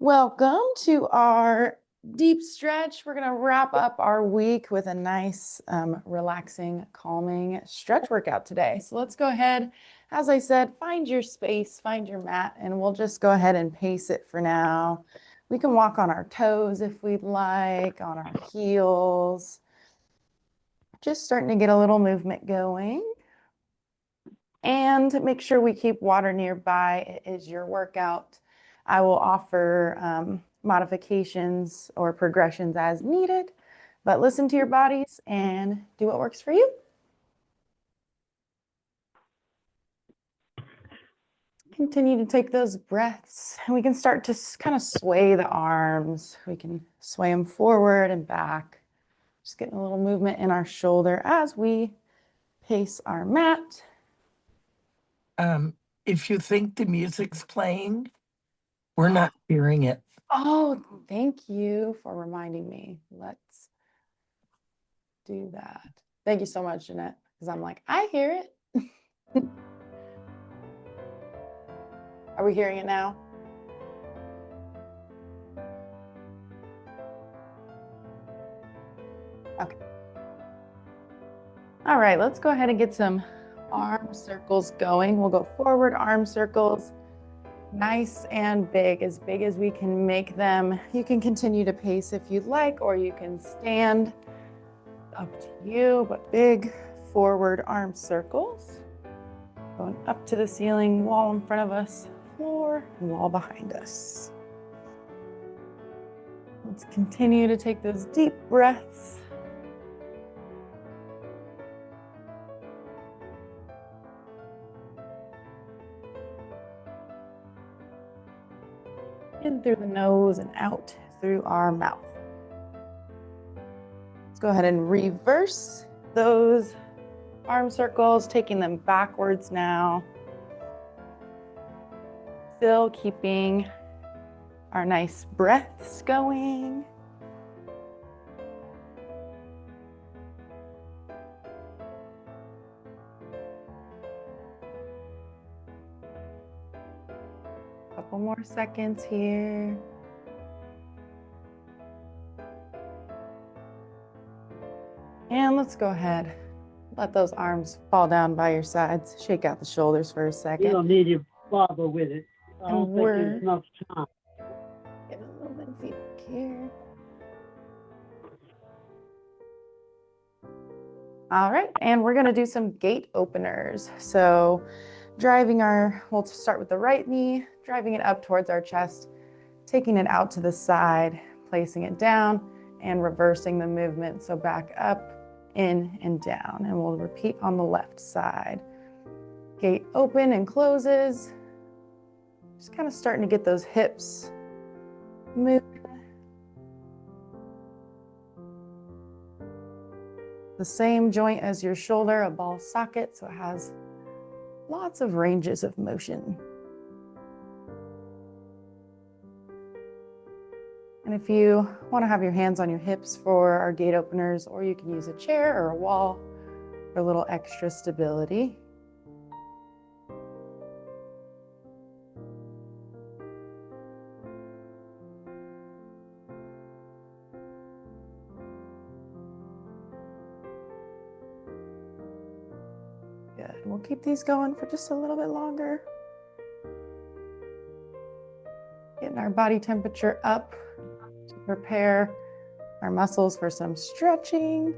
Welcome to our deep stretch. We're going to wrap up our week with a nice, relaxing, calming stretch workout today. So let's go ahead. As I said, find your space, find your mat, and we'll just go ahead and pace it for now. We can walk on our toes if we'd like, on our heels. Just starting to get a little movement going. And make sure we keep water nearby. It is your workout. I will offer modifications or progressions as needed, but listen to your bodies and do what works for you. Continue to take those breaths, and we can start to kind of sway the arms. We can sway them forward and back. Just getting a little movement in our shoulder as we pace our mat. If you think the music's playing, we're not hearing it. Oh, thank you for reminding me. Let's do that. Thank you so much, Jeanette, because I'm like, I hear it. Are we hearing it now? Okay. All right, let's go ahead and get some arm circles going. We'll go forward arm circles, nice and big as we can make them. You can continue to pace if you'd like, or you can stand. Up to you, but big forward arm circles. Going up to the ceiling, wall in front of us, floor, and wall behind us. Let's continue to take those deep breaths. In through the nose and out through our mouth. Let's go ahead and reverse those arm circles, taking them backwards now. Still keeping our nice breaths going. Couple more seconds here. And let's go ahead. Let those arms fall down by your sides. Shake out the shoulders for a second. You don't need to bother with it. I don't think there's enough time. Get a little bit of feedback here. All right, and we're gonna do some gate openers. So we'll start with the right knee, driving it up towards our chest, taking it out to the side, placing it down, and reversing the movement. So back up, in and down, and we'll repeat on the left side. Gate open and closes. Just kind of starting to get those hips moving. The same joint as your shoulder, a ball socket, so it has lots of ranges of motion. And if you want to have your hands on your hips for our gate openers, or you can use a chair or a wall for a little extra stability. Good. We'll keep these going for just a little bit longer. Getting our body temperature up to prepare our muscles for some stretching.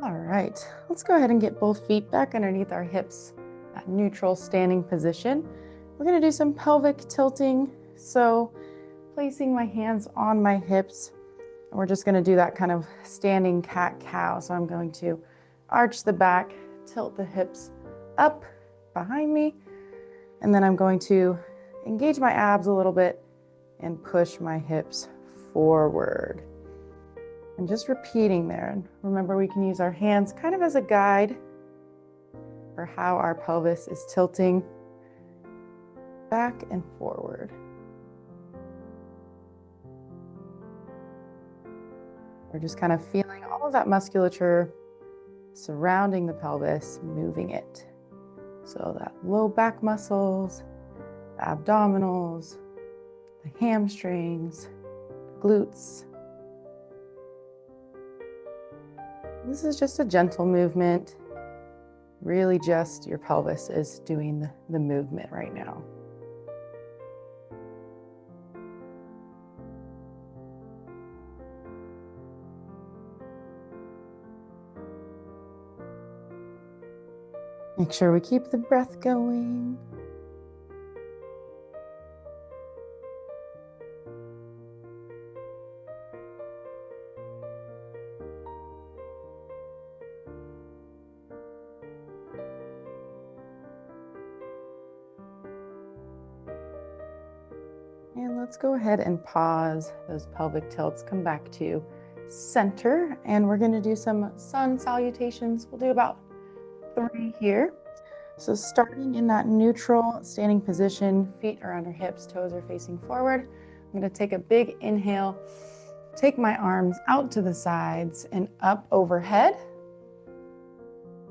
All right, let's go ahead and get both feet back underneath our hips at neutral standing position. We're going to do some pelvic tilting. So placing my hands on my hips, and we're just going to do that kind of standing cat-cow. So I'm going to arch the back, tilt the hips up behind me, and then I'm going to engage my abs a little bit and push my hips forward. And just repeating there. And remember, we can use our hands kind of as a guide for how our pelvis is tilting back and forward. We're just kind of feeling all of that musculature surrounding the pelvis, moving it. So that low back muscles, the abdominals, the hamstrings, glutes. This is just a gentle movement. Really just your pelvis is doing the movement right now. Make sure we keep the breath going. And let's go ahead and pause those pelvic tilts, come back to center, and we're gonna do some sun salutations. We'll do about 3 here. So starting in that neutral standing position, feet are under hips, toes are facing forward. I'm gonna take a big inhale, take my arms out to the sides and up overhead.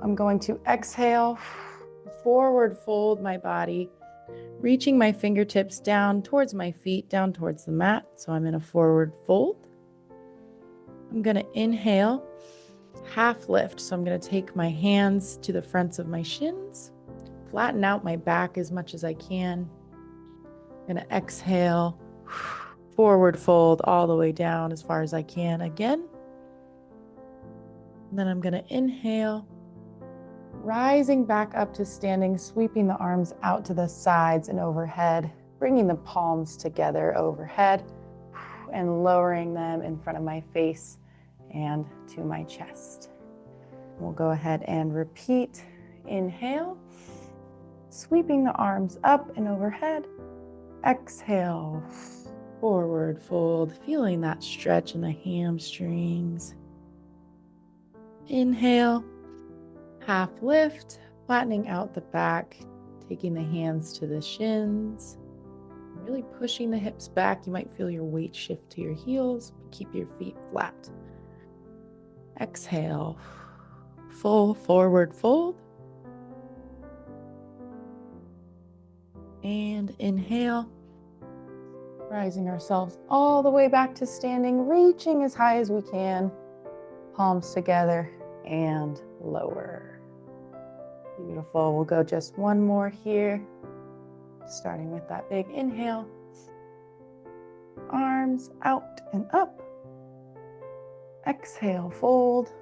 I'm going to exhale, forward fold my body, reaching my fingertips down towards my feet, down towards the mat. So I'm in a forward fold. I'm going to inhale, half lift. So I'm going to take my hands to the fronts of my shins, flatten out my back as much as I can. I'm going to exhale, forward fold all the way down as far as I can again. And then I'm going to inhale, rising back up to standing, sweeping the arms out to the sides and overhead, bringing the palms together overhead and lowering them in front of my face and to my chest. We'll go ahead and repeat. Inhale, sweeping the arms up and overhead. Exhale, forward fold, feeling that stretch in the hamstrings. Inhale, half lift, flattening out the back, taking the hands to the shins, really pushing the hips back. You might feel your weight shift to your heels, but keep your feet flat. Exhale, full forward fold. And inhale, rising ourselves all the way back to standing, reaching as high as we can, palms together and lower. Beautiful. We'll go just one more here, starting with that big inhale. Arms out and up. Exhale, fold.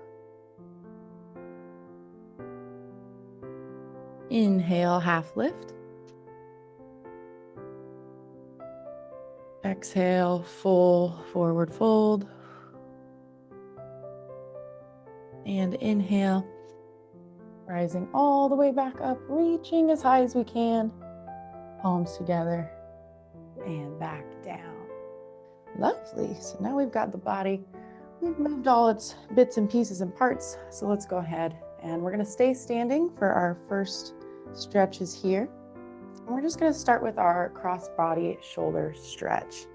Inhale, half lift. Exhale, full forward fold. And inhale, rising all the way back up, reaching as high as we can. Palms together and back down. Lovely. So now we've got the body. We've moved all its bits and pieces and parts. So let's go ahead and we're going to stay standing for our first stretches here. And we're just going to start with our cross body shoulder stretch.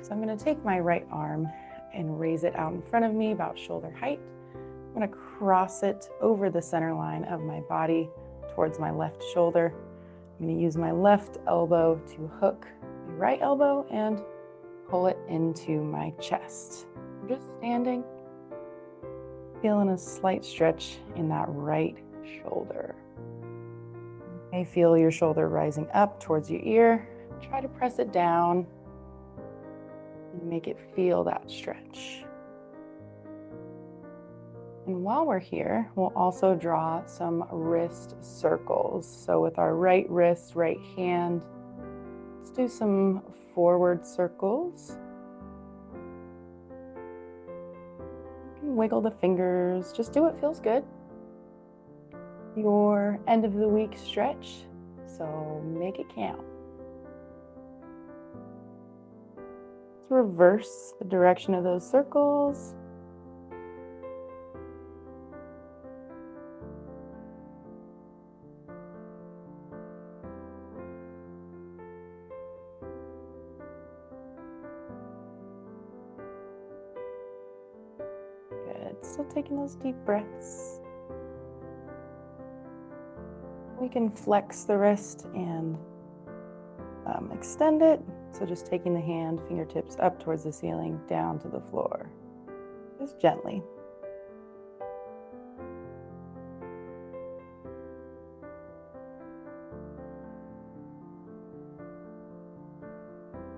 So I'm going to take my right arm and raise it out in front of me about shoulder height. I'm going to cross it over the center line of my body towards my left shoulder. I'm going to use my left elbow to hook my right elbow and pull it into my chest. I'm just standing, feeling a slight stretch in that right shoulder. You may feel your shoulder rising up towards your ear. Try to press it down and make it feel that stretch. And while we're here, we'll also draw some wrist circles. So with our right wrist, right hand, let's do some forward circles. You can wiggle the fingers, just do what feels good. Your end of the week stretch, so make it count. Let's reverse the direction of those circles. but still taking those deep breaths. We can flex the wrist and extend it. So just taking the hand, fingertips up towards the ceiling, down to the floor, just gently.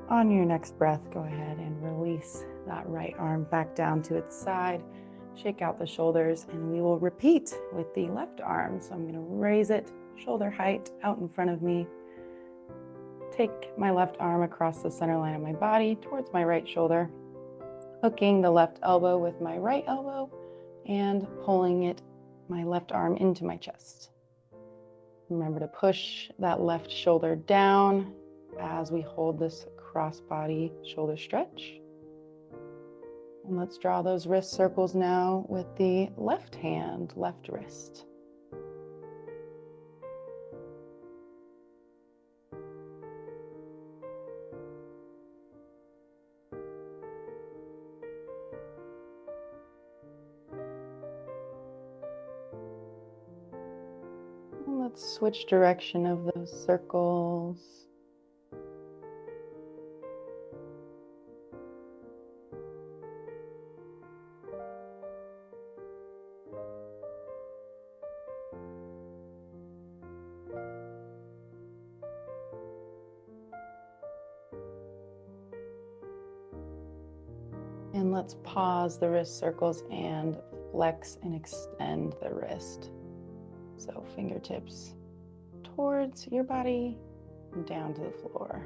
On your next breath, go ahead and release that right arm back down to its side. Shake out the shoulders, and we will repeat with the left arm. So I'm going to raise it shoulder height out in front of me. Take my left arm across the center line of my body towards my right shoulder, hooking the left elbow with my right elbow and pulling my left arm into my chest. Remember to push that left shoulder down as we hold this cross-body shoulder stretch. And let's draw those wrist circles now with the left hand, left wrist. And let's switch direction of those circles. And let's pause the wrist circles and flex and extend the wrist. So fingertips towards your body and down to the floor.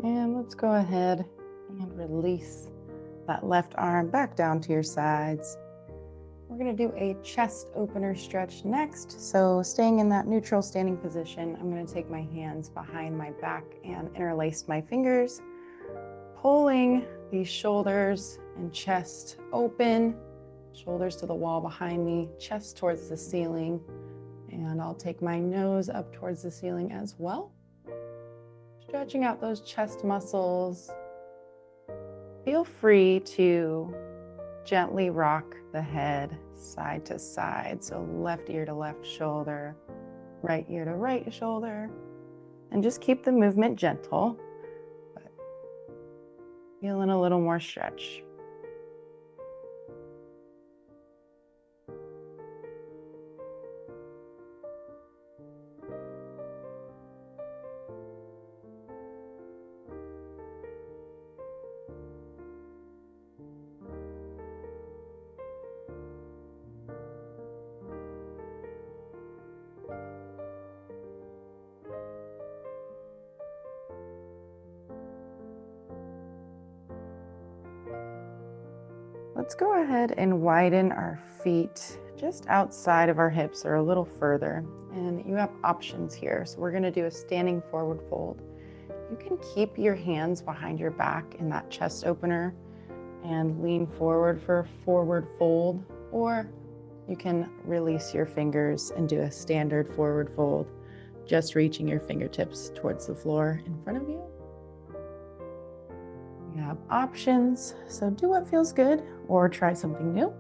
And let's go ahead and release that left arm back down to your sides. We're going to do a chest opener stretch next. So staying in that neutral standing position, I'm going to take my hands behind my back and interlace my fingers, pulling the shoulders and chest open, shoulders to the wall behind me, chest towards the ceiling, and I'll take my nose up towards the ceiling as well. Stretching out those chest muscles. Feel free to gently rock the head side to side. So left ear to left shoulder, right ear to right shoulder. And just keep the movement gentle, but feeling a little more stretch. Let's go ahead and widen our feet just outside of our hips or a little further. And you have options here. So we're going to do a standing forward fold. You can keep your hands behind your back in that chest opener and lean forward for a forward fold, or you can release your fingers and do a standard forward fold, just reaching your fingertips towards the floor in front of you. You have options, so do what feels good or try something new.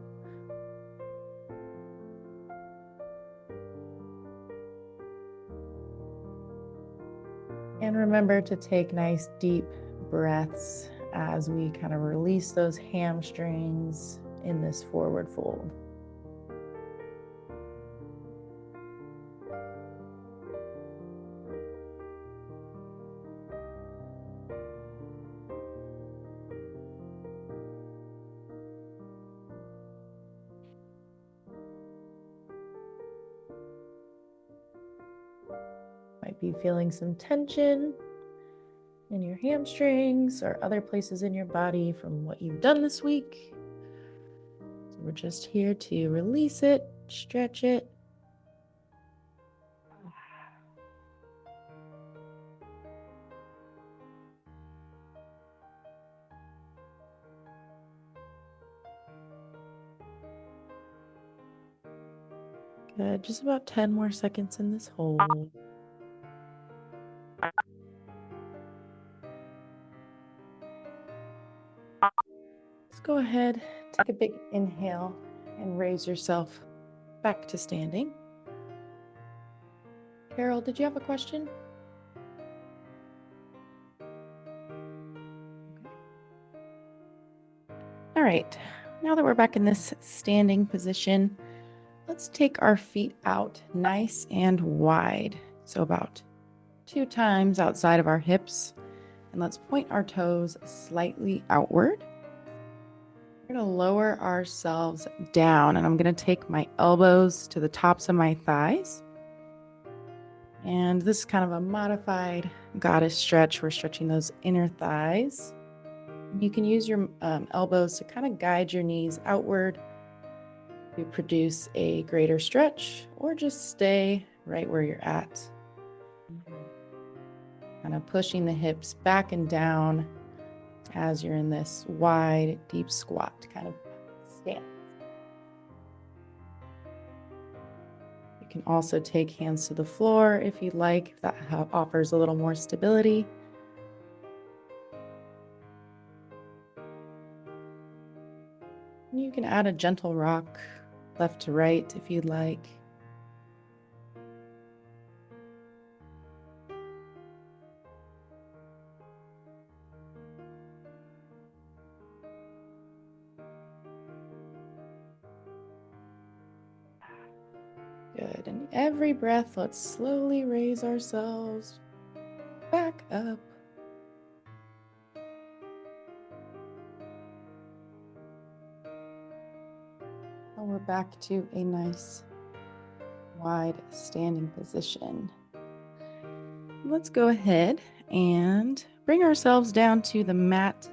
And remember to take nice deep breaths as we kind of release those hamstrings in this forward fold. Might be feeling some tension in your hamstrings or other places in your body from what you've done this week. So we're just here to release it, stretch it. Good. Just about 10 more seconds in this hold. Let's go ahead, take a big inhale, and raise yourself back to standing. Carol, did you have a question? All right, now that we're back in this standing position, let's take our feet out nice and wide. So about 2 times outside of our hips. And let's point our toes slightly outward. We're going to lower ourselves down, and I'm going to take my elbows to the tops of my thighs. And this is kind of a modified goddess stretch. We're stretching those inner thighs. You can use your elbows to kind of guide your knees outward to produce a greater stretch, or just stay right where you're at. Kind of pushing the hips back and down as you're in this wide, deep squat kind of stance. You can also take hands to the floor if you'd like, if that offers a little more stability. You can add a gentle rock left to right if you'd like. Good. And every breath, let's slowly raise ourselves back up. And we're back to a nice wide standing position. Let's go ahead and bring ourselves down to the mat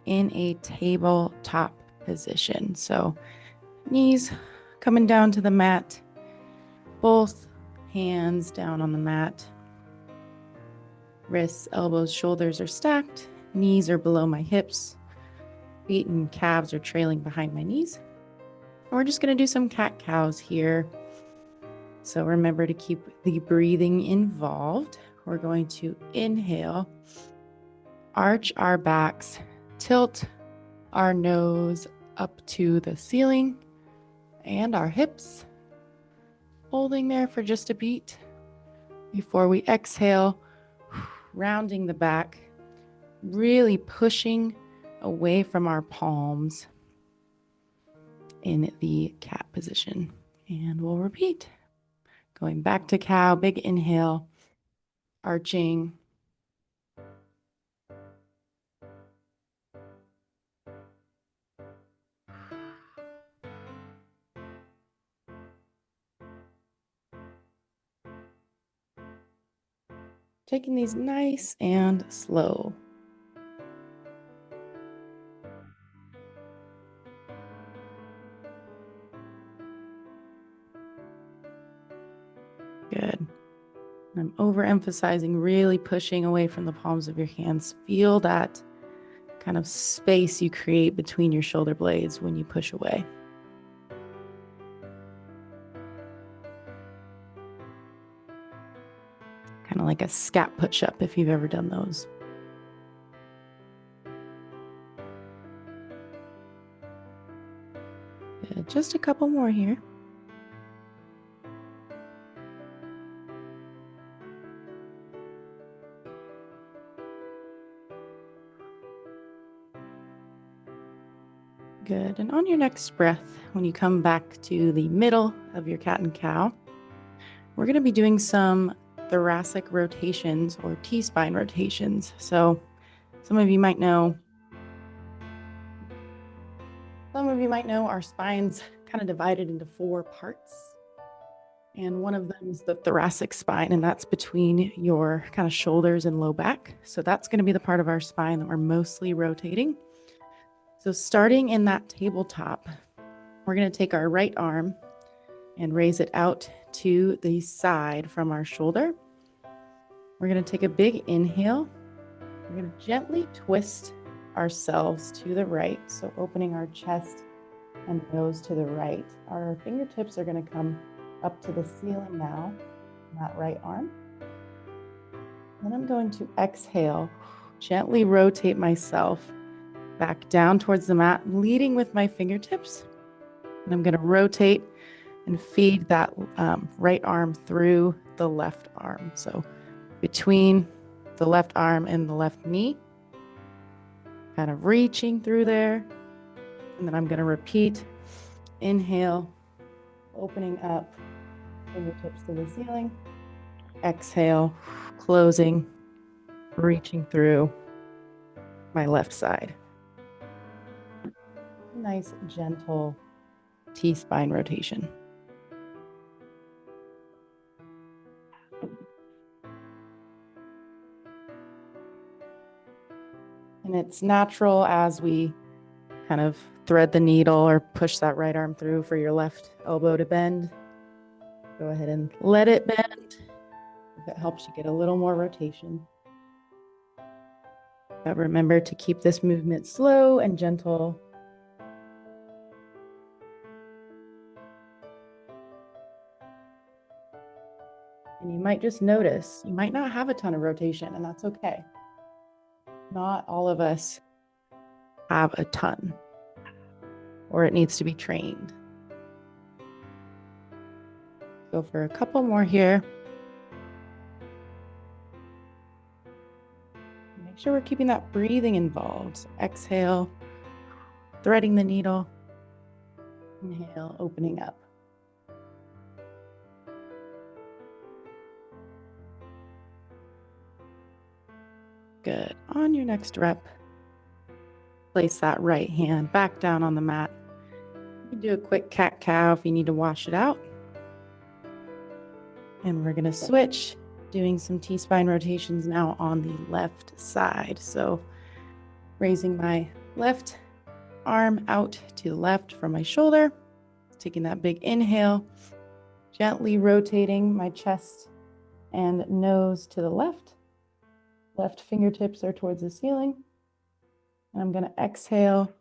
in a tabletop position. So knees coming down to the mat, both hands down on the mat. Wrists, elbows, shoulders are stacked. Knees are below my hips. Feet and calves are trailing behind my knees. And we're just going to do some cat-cows here. So remember to keep the breathing involved. We're going to inhale, arch our backs, tilt our nose up to the ceiling and our hips, holding there for just a beat before we exhale, rounding the back, really pushing away from our palms in the cat position. And we'll repeat. Going back to cow, big inhale, arching. Taking these nice and slow. Good. I'm overemphasizing, really pushing away from the palms of your hands. Feel that kind of space you create between your shoulder blades when you push away. Kind of like a scat push-up if you've ever done those. Good. Just a couple more here. Good. And on your next breath, when you come back to the middle of your cat and cow, we're going to be doing some thoracic rotations or T-spine rotations. So some of you might know our spine's kind of divided into 4 parts. And one of them is the thoracic spine, and that's between your kind of shoulders and low back. So that's going to be the part of our spine that we're mostly rotating. So starting in that tabletop, we're going to take our right arm and raise it out to the side from our shoulder. We're going to take a big inhale. We're going to gently twist ourselves to the right. So opening our chest and nose to the right. Our fingertips are going to come up to the ceiling now, that right arm. Then I'm going to exhale, gently rotate myself back down towards the mat, leading with my fingertips. And I'm going to rotate and feed that right arm through the left arm. So between the left arm and the left knee, kind of reaching through there. And then I'm going to repeat, inhale, opening up, fingertips to the ceiling. Exhale, closing, reaching through my left side. Nice, gentle T-spine rotation. And it's natural as we kind of thread the needle or push that right arm through for your left elbow to bend. Go ahead and let it bend. If it helps you get a little more rotation. But remember to keep this movement slow and gentle. And you might just notice, you might not have a ton of rotation, and that's okay. Not all of us have a ton, or it needs to be trained. Go for a couple more here. Make sure we're keeping that breathing involved. So exhale, threading the needle. Inhale, opening up. Good. On your next rep, place that right hand back down on the mat. You can do a quick cat-cow if you need to wash it out. And we're going to switch, doing some T-spine rotations now on the left side. So raising my left arm out to the left from my shoulder, taking that big inhale, gently rotating my chest and nose to the left. Left fingertips are towards the ceiling. And I'm going to exhale,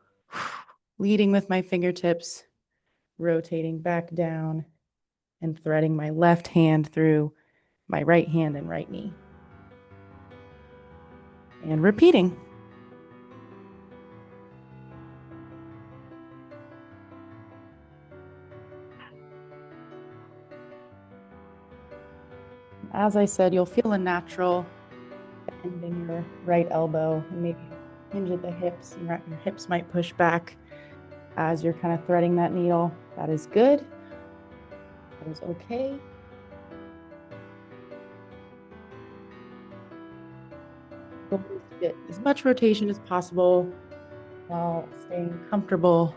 leading with my fingertips, rotating back down and threading my left hand through my right hand and right knee. And repeating. As I said, you'll feel a natural bend in your right elbow, and maybe hinge at the hips. Your hips might push back as you're kind of threading that needle. That is good. That is okay. Goal is to get as much rotation as possible while staying comfortable.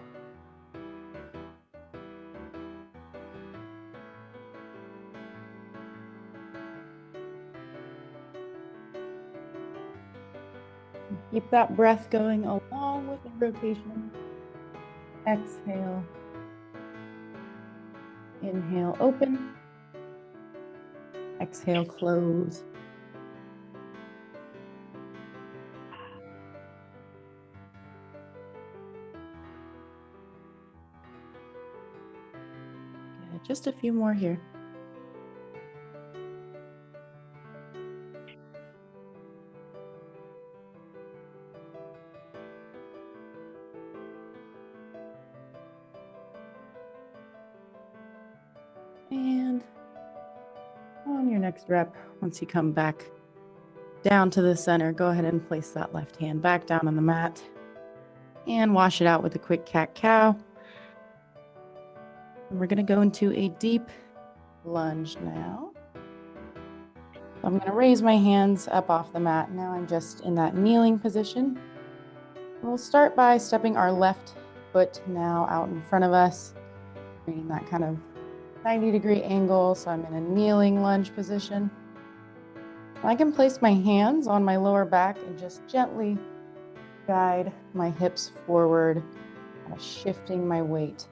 Keep that breath going along with the rotation. Exhale. Inhale, open. Exhale, close. Good. Just a few more here. And on your next rep, once you come back down to the center, go ahead and place that left hand back down on the mat and wash it out with a quick cat-cow. And we're going to go into a deep lunge now. So I'm going to raise my hands up off the mat. Now I'm just in that kneeling position. We'll start by stepping our left foot now out in front of us, creating that kind of 90-degree angle. So I'm in a kneeling lunge position. I can place my hands on my lower back and just gently guide my hips forward, kind of shifting my weight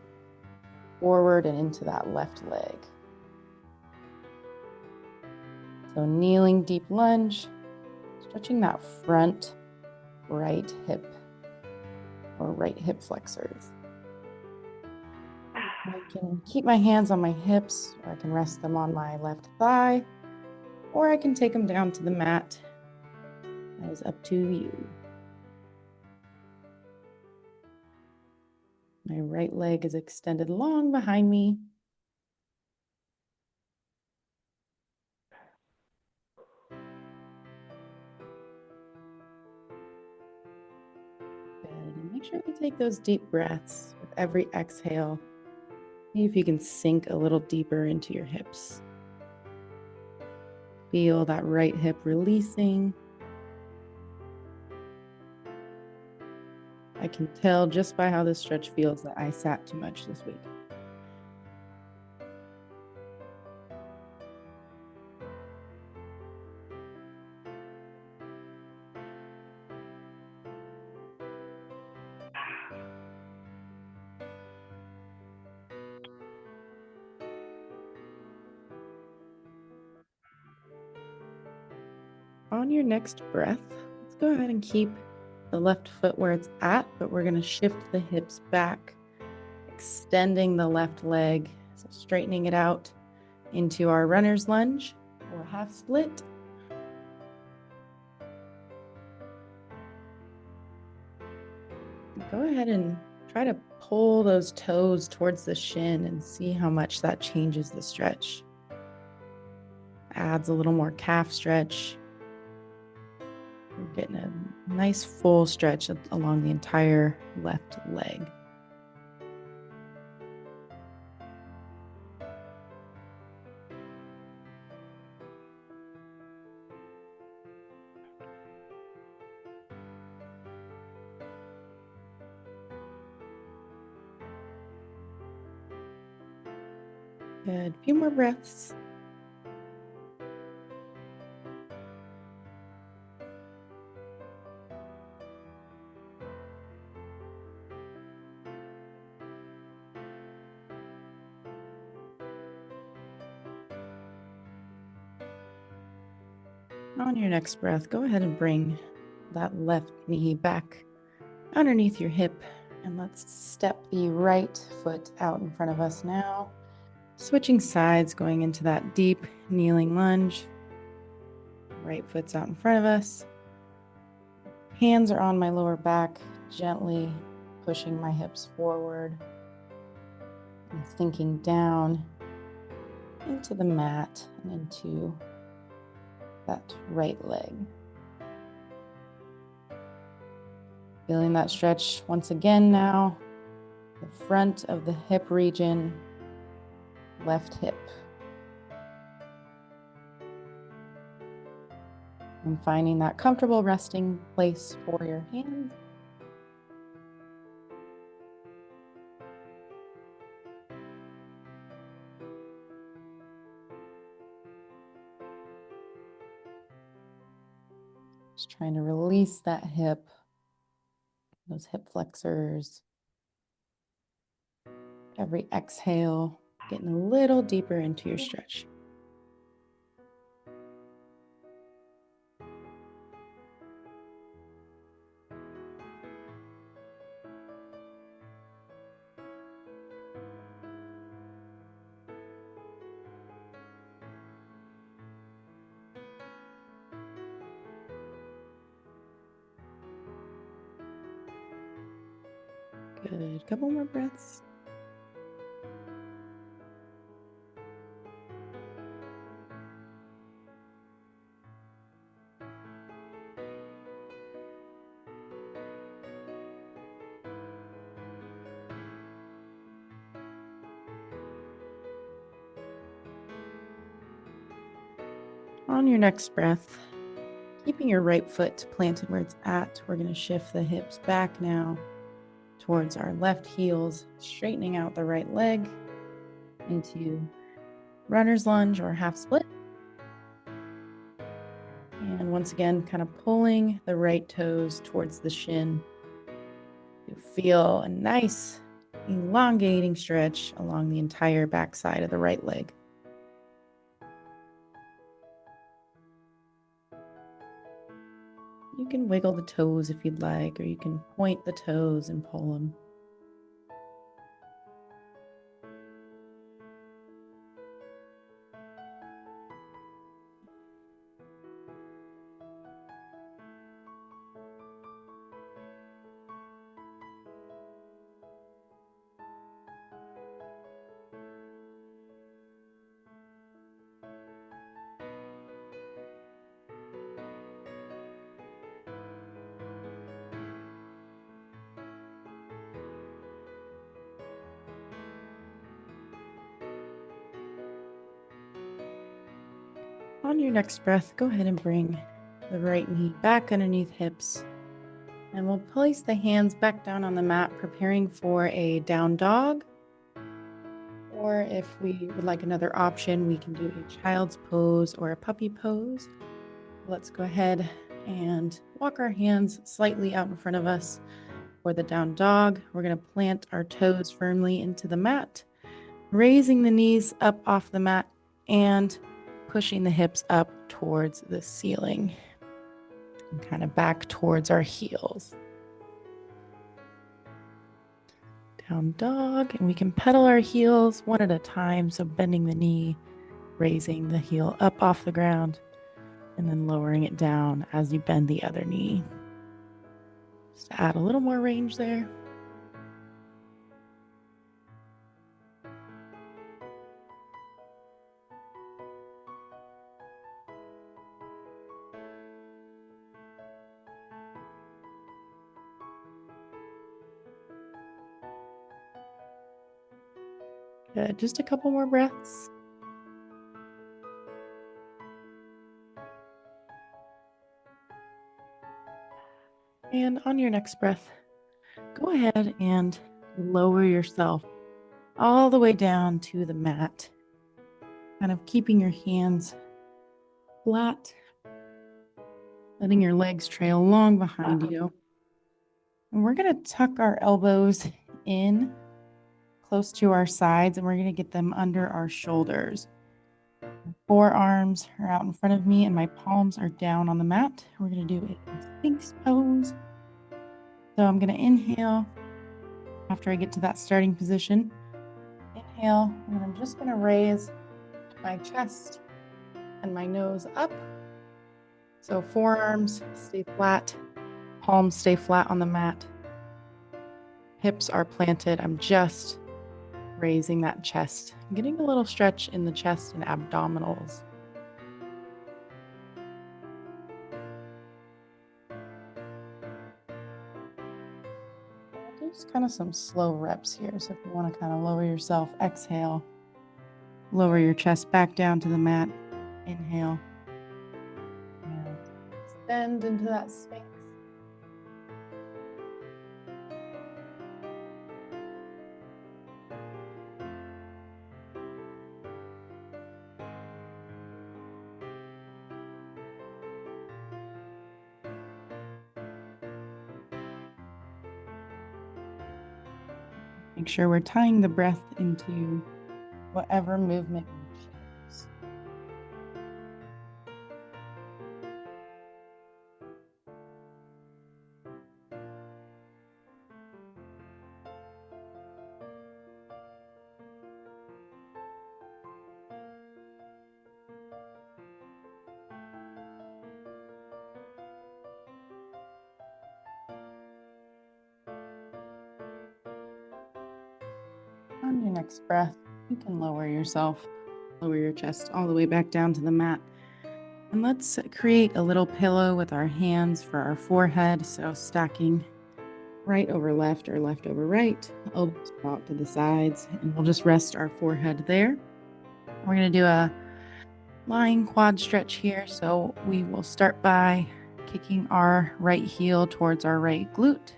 forward and into that left leg. So kneeling deep lunge, stretching that front right hip or right hip flexors. My I can keep my hands on my hips, or I can rest them on my left thigh, or I can take them down to the mat. That is up to you. My right leg is extended long behind me. Good. And make sure you take those deep breaths with every exhale. See if you can sink a little deeper into your hips. Feel that right hip releasing. I can tell just by how this stretch feels that I sat too much this week. On your next breath, let's go ahead and keep the left foot where it's at, but we're going to shift the hips back, extending the left leg, so straightening it out into our runner's lunge or half split. Go ahead and try to pull those toes towards the shin and see how much that changes the stretch. Adds a little more calf stretch. We're getting a nice full stretch along the entire left leg. Good. A few more breaths. On your next breath, go ahead and bring that left knee back underneath your hip, and let's step the right foot out in front of us now. Switching sides, going into that deep kneeling lunge. Right foot's out in front of us. Hands are on my lower back, gently pushing my hips forward and sinking down into the mat and into that right leg. Feeling that stretch once again now. The front of the hip region, left hip. And finding that comfortable resting place for your hands. Just trying to release that hip, those hip flexors. Every exhale, getting a little deeper into your stretch. Good. Couple more breaths. On your next breath, keeping your right foot planted where it's at, we're going to shift the hips back now towards our left heels, straightening out the right leg into runner's lunge or half split. And once again, kind of pulling the right toes towards the shin. You feel a nice elongating stretch along the entire backside of the right leg. You can wiggle the toes if you'd like, or you can point the toes and pull them. On your next breath, go ahead and bring the right knee back underneath hips. And we'll place the hands back down on the mat, preparing for a down dog. Or if we would like another option, we can do a child's pose or a puppy pose. Let's go ahead and walk our hands slightly out in front of us for the down dog. We're going to plant our toes firmly into the mat, raising the knees up off the mat and pushing the hips up towards the ceiling and kind of back towards our heels. Down dog, and we can pedal our heels one at a time. So bending the knee, raising the heel up off the ground, and then lowering it down as you bend the other knee. Just to add a little more range there. Good. Just a couple more breaths. And on your next breath, go ahead and lower yourself all the way down to the mat, kind of keeping your hands flat, letting your legs trail long behind you. And we're going to tuck our elbows in close to our sides, and we're going to get them under our shoulders. Forearms are out in front of me, and my palms are down on the mat. We're going to do a Sphinx pose. So I'm going to inhale after I get to that starting position. Inhale, and I'm just going to raise my chest and my nose up. So forearms stay flat, palms stay flat on the mat. Hips are planted. I'm just raising that chest. I'm getting a little stretch in the chest and abdominals. Just kind of some slow reps here. So if you want to kind of lower yourself, exhale, lower your chest back down to the mat, inhale, and extend into that Sphinx. Make sure we're tying the breath into whatever movement we choose. On your next breath, you can lower yourself, lower your chest all the way back down to the mat. And let's create a little pillow with our hands for our forehead. So stacking right over left or left over right, elbows out to the sides, and we'll just rest our forehead there. We're going to do a lying quad stretch here. So we will start by kicking our right heel towards our right glute,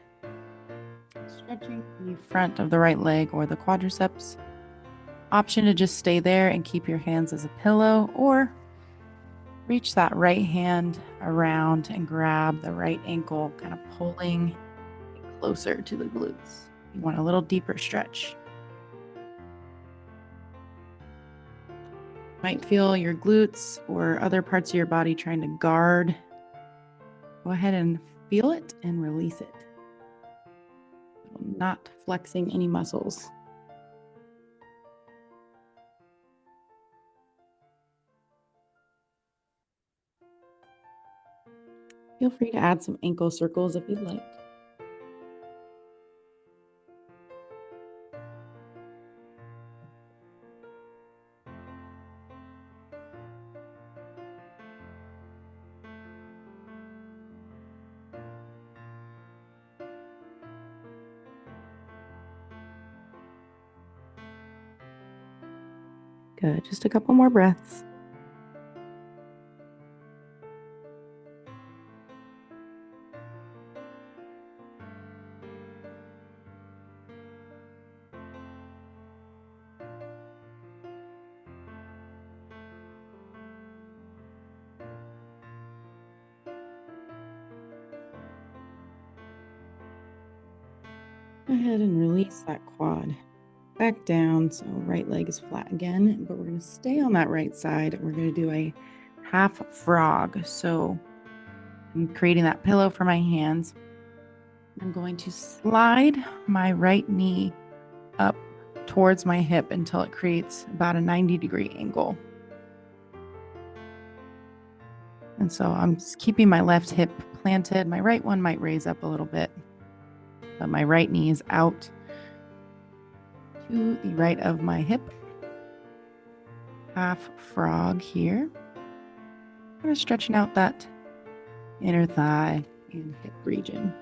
stretching the front of the right leg or the quadriceps. Option to just stay there and keep your hands as a pillow, or reach that right hand around and grab the right ankle, kind of pulling closer to the glutes. You want a little deeper stretch. Might feel your glutes or other parts of your body trying to guard. Go ahead and feel it and release it. Not flexing any muscles. Feel free to add some ankle circles if you'd like. Good. Just a couple more breaths. Go ahead and release that quad back down. So right leg is flat again, but we're going to stay on that right side. We're going to do a half frog. So I'm creating that pillow for my hands. I'm going to slide my right knee up towards my hip until it creates about a 90-degree angle. And so I'm just keeping my left hip planted. My right one might raise up a little bit, but my right knee is out to the right of my hip. Half frog here. Kind of stretching out that inner thigh and hip region.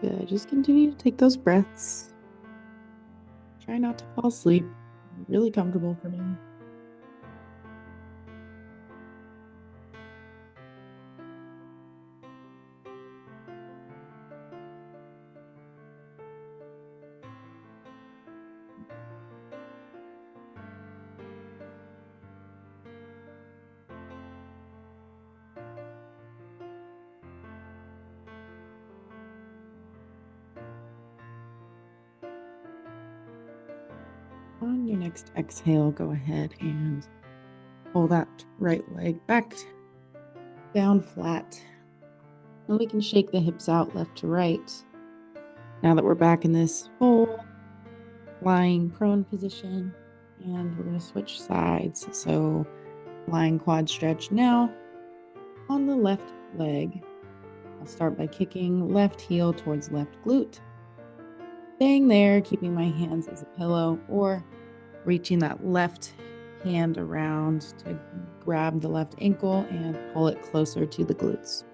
Good. Just continue to take those breaths. Try not to fall asleep. Really comfortable for me. On your next exhale, go ahead and pull that right leg back down flat. And we can shake the hips out left to right. Now that we're back in this full lying prone position, and we're going to switch sides. So lying quad stretch now on the left leg. I'll start by kicking left heel towards left glute. Staying there, keeping my hands as a pillow, or reaching that left hand around to grab the left ankle and pull it closer to the glutes.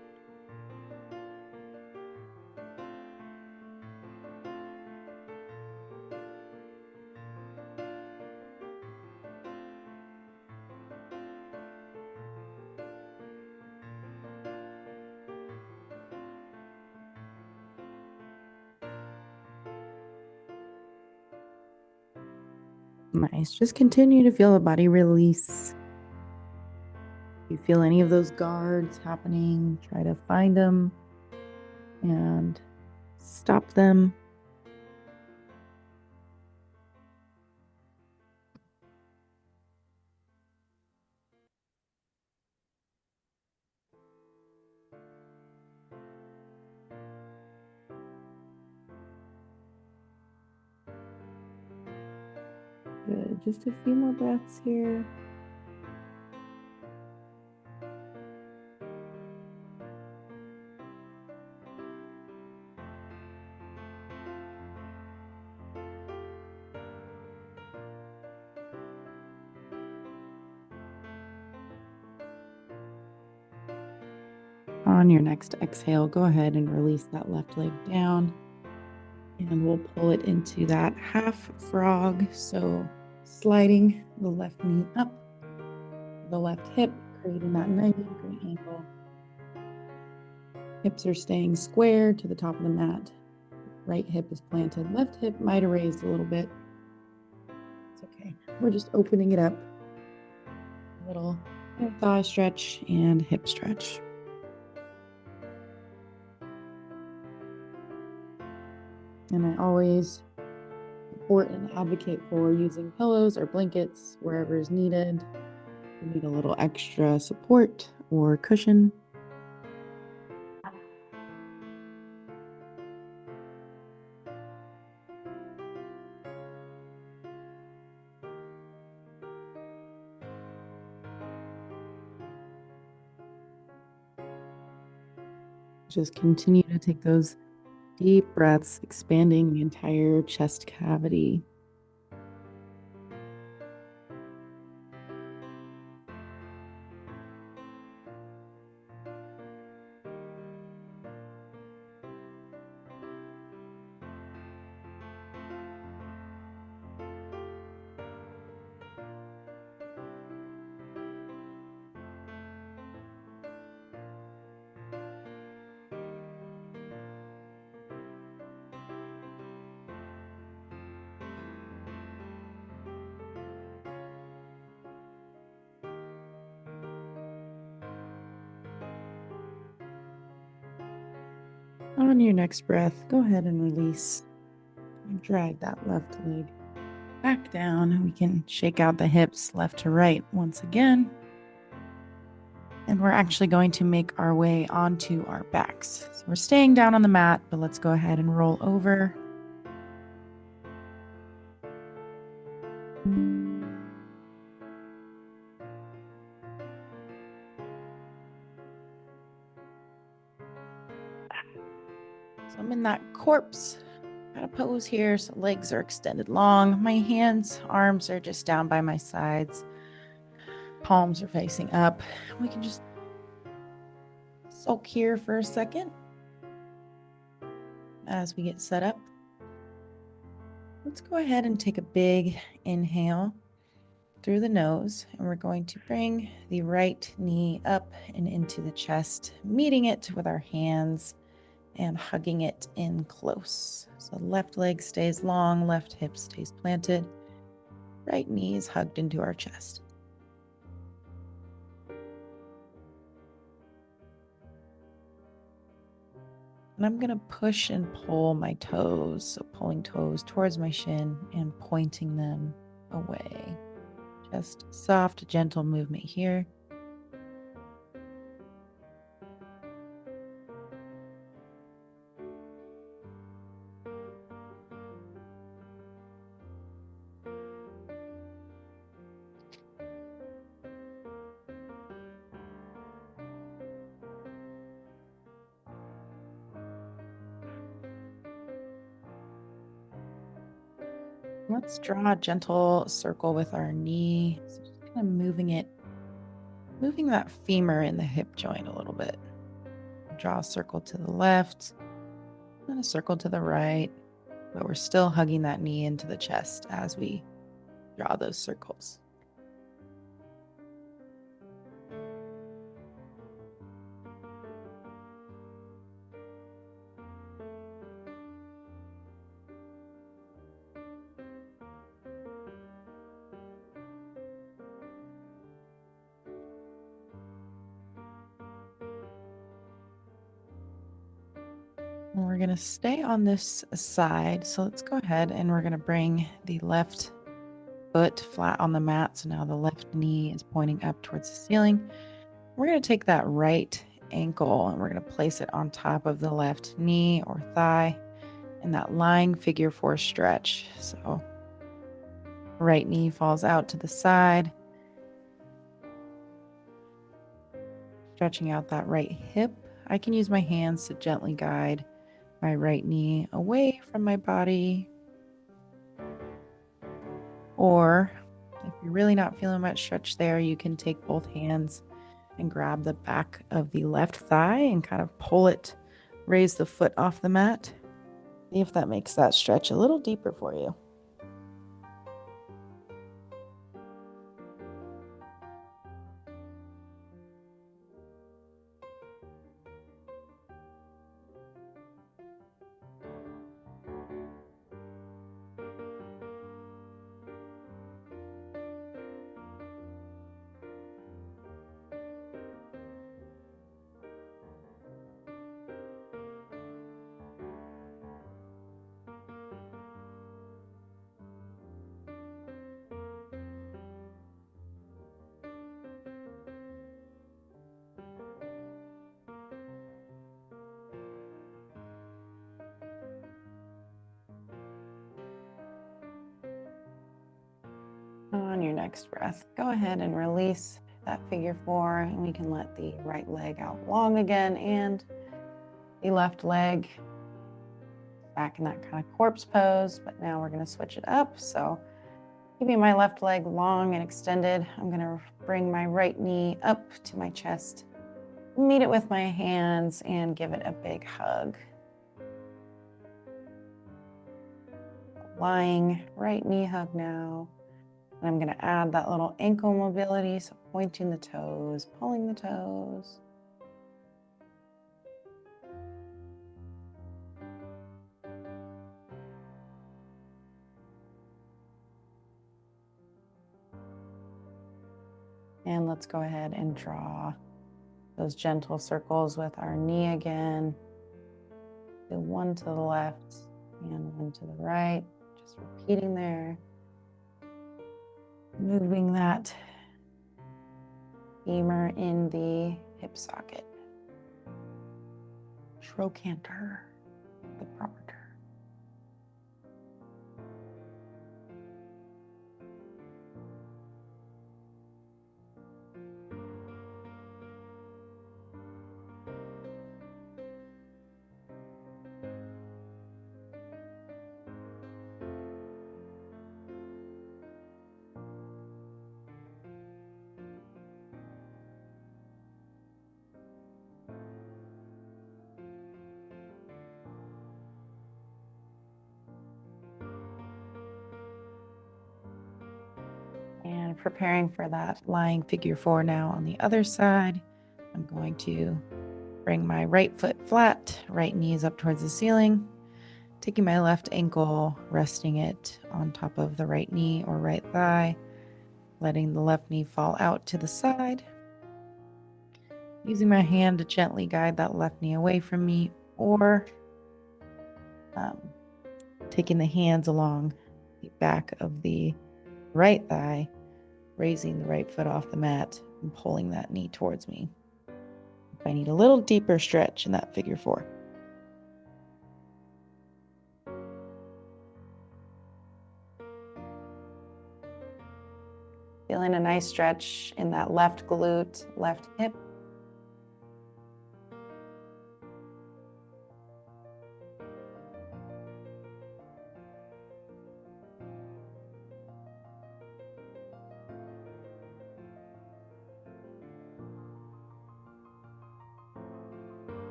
Nice. Just continue to feel the body release. If you feel any of those guards happening, try to find them and stop them. Good. Just a few more breaths here. On your next exhale, go ahead and release that left leg down. And we'll pull it into that half frog. So sliding the left knee up, the left hip, creating that 90-degree angle. Hips are staying square to the top of the mat. Right hip is planted. Left hip might have raised a little bit. It's okay. We're just opening it up. A little thigh stretch and hip stretch. And I always support and advocate for using pillows or blankets wherever is needed. You need a little extra support or cushion. Just continue to take those deep breaths, expanding the entire chest cavity. On your next breath, go ahead and release. And drag that left leg back down. We can shake out the hips left to right once again. And we're actually going to make our way onto our backs. So we're staying down on the mat, but let's go ahead and roll over. So I'm in that corpse kind of pose here. So legs are extended long. My hands, arms are just down by my sides. Palms are facing up. We can just soak here for a second as we get set up. Let's go ahead and take a big inhale through the nose, and we're going to bring the right knee up and into the chest, meeting it with our hands and hugging it in close. So left leg stays long, left hip stays planted, right knee is hugged into our chest. And I'm going to push and pull my toes, so pulling toes towards my shin and pointing them away. Just soft, gentle movement here. Let's draw a gentle circle with our knee. So just kind of moving that femur in the hip joint a little bit. Draw a circle to the left, and a circle to the right, but we're still hugging that knee into the chest as we draw those circles. And we're going to stay on this side. So let's go ahead and we're going to bring the left foot flat on the mat. So now the left knee is pointing up towards the ceiling. We're going to take that right ankle and we're going to place it on top of the left knee or thigh in that lying figure 4 stretch. So right knee falls out to the side, stretching out that right hip. I can use my hands to gently guide my right knee away from my body. Or if you're really not feeling much stretch there, you can take both hands and grab the back of the left thigh and kind of pull it, raise the foot off the mat. See if that makes that stretch a little deeper for you. On your next breath, go ahead and release that figure 4, and we can let the right leg out long again and the left leg back in that kind of corpse pose. But now we're going to switch it up. So keeping my left leg long and extended, I'm going to bring my right knee up to my chest, meet it with my hands, and give it a big hug. Lying right knee hug now. And I'm going to add that little ankle mobility, so pointing the toes, pulling the toes. And let's go ahead and draw those gentle circles with our knee again. The one to the left and one to the right. Just repeating there. Moving that femur in the hip socket. Trochanter, the proper term. And preparing for that lying figure 4 now on the other side. I'm going to bring my right foot flat, right knee is up towards the ceiling, taking my left ankle, resting it on top of the right knee or right thigh, letting the left knee fall out to the side, using my hand to gently guide that left knee away from me, or taking the hands along the back of the right thigh, raising the right foot off the mat and pulling that knee towards me. If I need a little deeper stretch in that figure 4. Feeling a nice stretch in that left glute, left hip.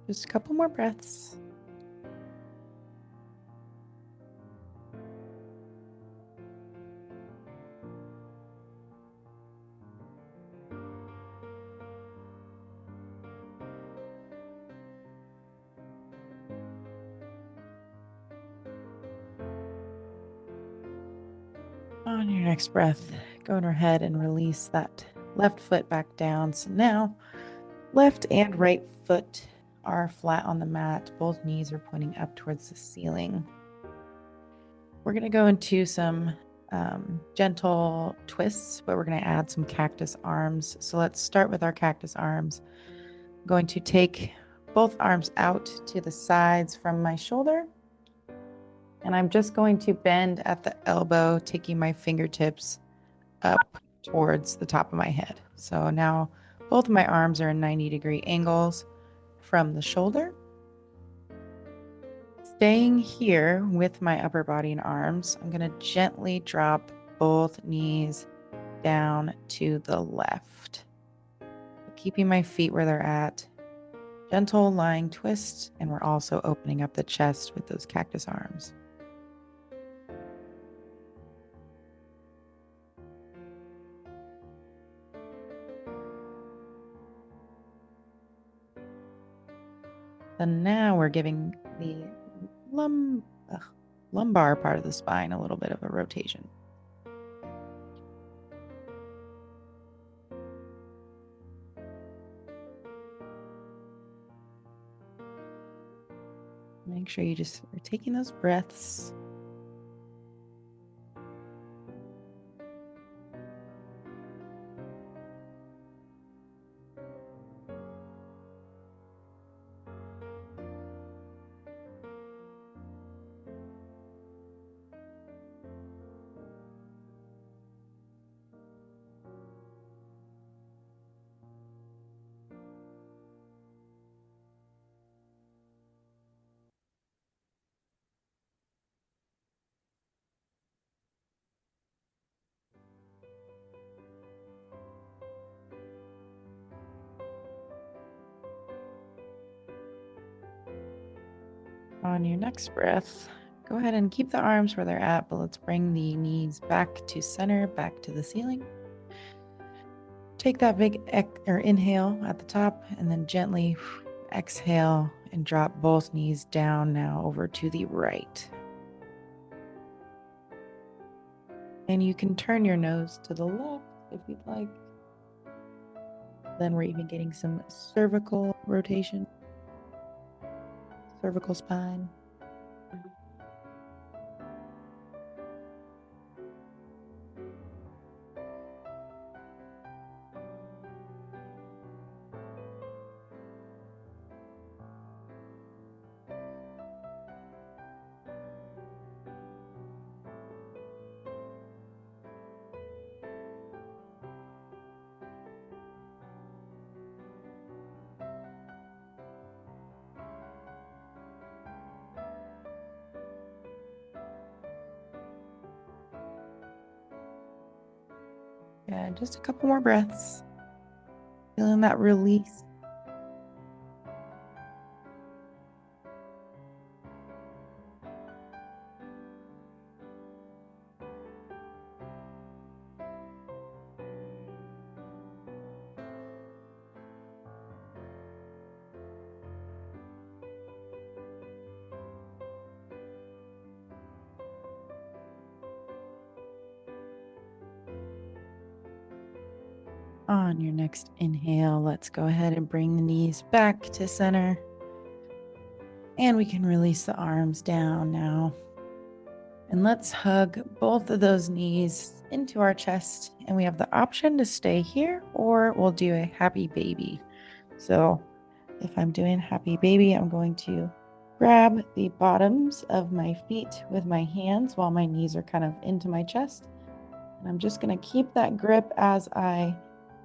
Just a couple more breaths. On your next breath, go ahead and release that left foot back down. So now, left and right foot are flat on the mat. Both knees are pointing up towards the ceiling. We're going to go into some gentle twists, but we're going to add some cactus arms. So let's start with our cactus arms. I'm going to take both arms out to the sides from my shoulder. And I'm just going to bend at the elbow, taking my fingertips up towards the top of my head. So now both of my arms are in 90-degree angles from the shoulder. Staying here with my upper body and arms, I'm going to gently drop both knees down to the left. Keeping my feet where they're at. Gentle lying twist, and we're also opening up the chest with those cactus arms. And now we're giving the lumbar part of the spine a little bit of a rotation. Make sure you just are taking those breaths. On your next breath, go ahead and keep the arms where they're at, but let's bring the knees back to center, back to the ceiling. Take that big inhale at the top and then gently exhale and drop both knees down now over to the right. And you can turn your nose to the left if you'd like. Then we're even getting some cervical rotation, cervical spine. Yeah, just a couple more breaths. Feeling that release. On your next inhale, let's go ahead and bring the knees back to center. And we can release the arms down now. And let's hug both of those knees into our chest. And we have the option to stay here, or we'll do a happy baby. So if I'm doing happy baby, I'm going to grab the bottoms of my feet with my hands while my knees are kind of into my chest. And I'm just going to keep that grip as I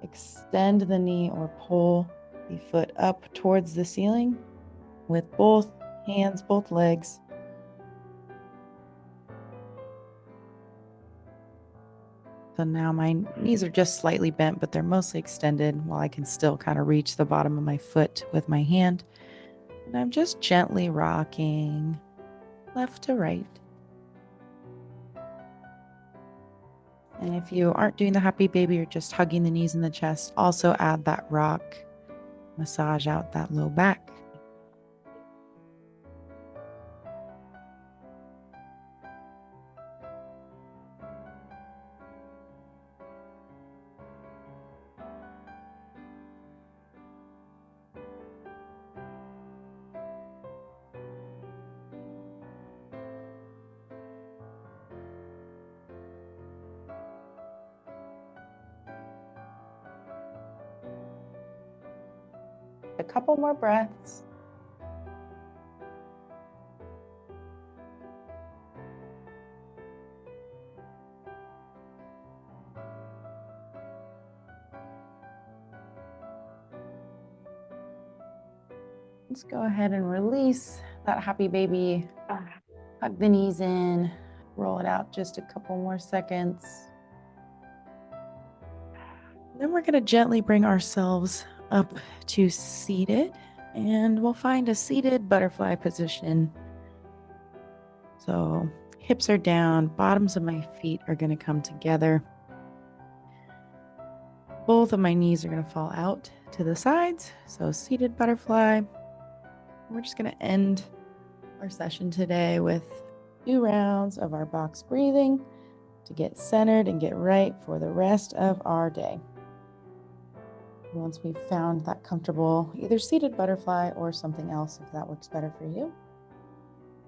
extend the knee or pull the foot up towards the ceiling with both hands, both legs. So now my knees are just slightly bent, but they're mostly extended while I can still kind of reach the bottom of my foot with my hand. And I'm just gently rocking left to right. And if you aren't doing the happy baby, you're just hugging the knees and the chest, also add that rock, massage out that low back. A couple more breaths. Let's go ahead and release that happy baby. Hug the knees in, roll it out just a couple more seconds. Then we're going to gently bring ourselves up to seated, and we'll find a seated butterfly position. So hips are down, bottoms of my feet are going to come together. Both of my knees are going to fall out to the sides. So seated butterfly. We're just going to end our session today with 2 rounds of our box breathing to get centered and get right for the rest of our day. Once we've found that comfortable, either seated butterfly or something else, if that works better for you.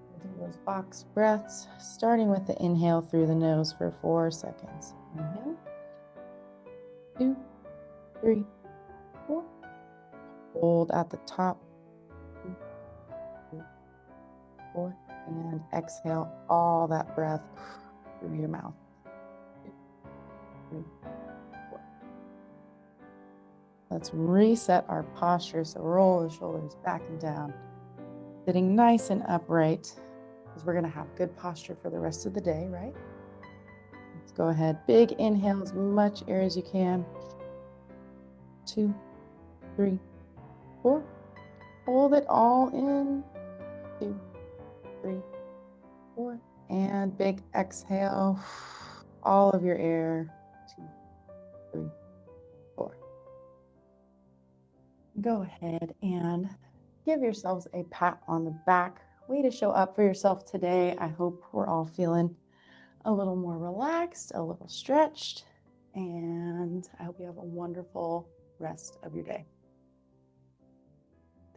We'll do those box breaths, starting with the inhale through the nose for 4 seconds. Inhale, 2, 3, 4. Hold at the top, 2, 3, 4, and exhale all that breath through your mouth. 2, 3, 4. Let's reset our posture. So roll the shoulders back and down, sitting nice and upright, because we're going to have good posture for the rest of the day, right? Let's go ahead. Big inhale, as much air as you can. 2, 3, 4. Hold it all in. 2, 3, 4. And big exhale. All of your air. 2, 3, 4. Go ahead and give yourselves a pat on the back. Way to show up for yourself today. I hope we're all feeling a little more relaxed, a little stretched, and I hope you have a wonderful rest of your day.